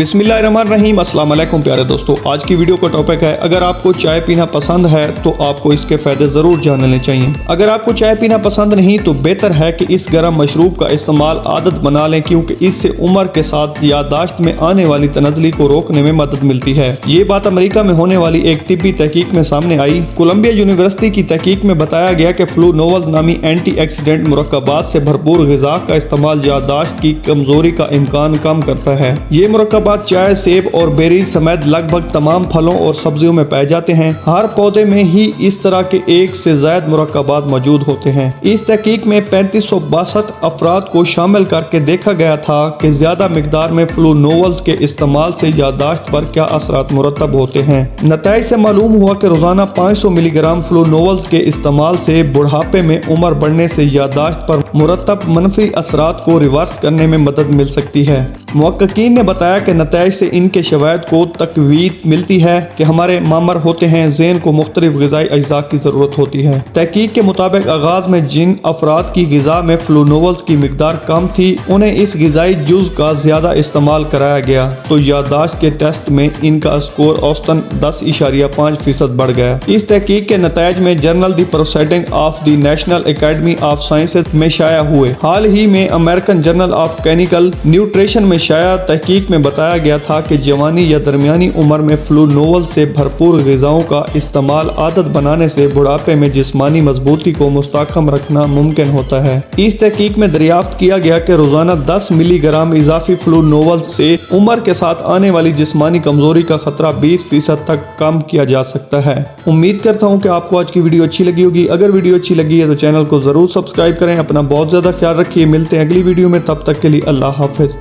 बिस्मिल्लाहिर्रहमानिर्रहीम। अस्सलाम वालेकुम प्यारे दोस्तों, आज की वीडियो का टॉपिक है अगर आपको चाय पीना पसंद है तो आपको इसके फ़ायदे ज़रूर जान लेने चाहिए। अगर आपको चाय पीना पसंद नहीं तो बेहतर है कि इस गर्म मशरूब का इस्तेमाल आदत बना लें, क्योंकि इससे उम्र के साथ याददाश्त में आने वाली तनज़ली को रोकने में मदद मिलती है। ये बात अमेरिका में होने वाली एक तिब्बी तहकीक में सामने आई। कोलंबिया यूनिवर्सिटी की तहकीक में बताया गया कि फ्लू नोवल्स नामी एंटी ऑक्सीडेंट मुरक्कबात से भरपूर ग़िज़ा का इस्तेमाल याददाश्त की कमजोरी का इम्कान कम करता है। ये मुरक्कबात चाय, सेब और बेरी समेत लगभग तमाम फलों और सब्जियों में पाए जाते हैं। हर पौधे में ही इस तरह के एक से ज्यादा मुरक्कबात मौजूद होते हैं। इस तहकीक में 3562 अफराद को शामिल करके देखा गया था कि ज्यादा मिकदार में फ्लू नोवल्स के इस्तेमाल से याददाश्त पर क्या असरात मुरतब होते हैं। नताइज से मालूम हुआ कि रोजाना 500 मिलीग्राम फ्लू नोवल्स के इस्तेमाल से बुढ़ापे में उम्र बढ़ने से याददाश्त पर मुरतब मनफी असरात को रिवर्स करने में मदद मिल सकती है। मुहक्किकीन ने बताया कि नताइज से इनके शवाहिद को तकवीत मिलती है कि हमारे मामर होते हैं ज़हन को मुख्तलिफ ग़िज़ाई अज्जा की ज़रूरत होती है। तहकीक के मुताबिक आगाज़ में जिन अफराद की ग़िज़ा में फ्लू नोवल्स की मिकदार कम थी उन्हें इस ग़िज़ाई जुज़ का ज़्यादा इस्तेमाल कराया गया तो याददाश्त के टेस्ट में इनका स्कोर औसतन 10.5% बढ़ गया। इस तहकीक के नताइज में journal the proceeding of the national academy of sciences में शाया हुए। हाल ही में American journal of clinical nutrition में शाया तहकीक में बताया गया था कि जवानी या दरमियानी उम्र में फ्लू नोवल से भरपूर ग़िज़ाओं का इस्तेमाल आदत बनाने से बुढ़ापे में जिस्मानी मजबूती को मुस्तहकम रखना मुमकिन होता है। इस तहकीक में दरियाफ्त किया गया कि रोजाना 10 मिलीग्राम इजाफी फ्लू नोवल से उम्र के साथ आने वाली जिस्मानी कमजोरी का खतरा 20% तक कम किया जा सकता है। उम्मीद करता हूँ कि आपको आज की वीडियो अच्छी लगी होगी। अगर वीडियो अच्छी लगी है तो चैनल को जरूर सब्सक्राइब करें। अपना बहुत ज्यादा ख्याल रखिए। मिलते हैं अगली वीडियो में, तब तक के लिए अल्लाह हाफिज।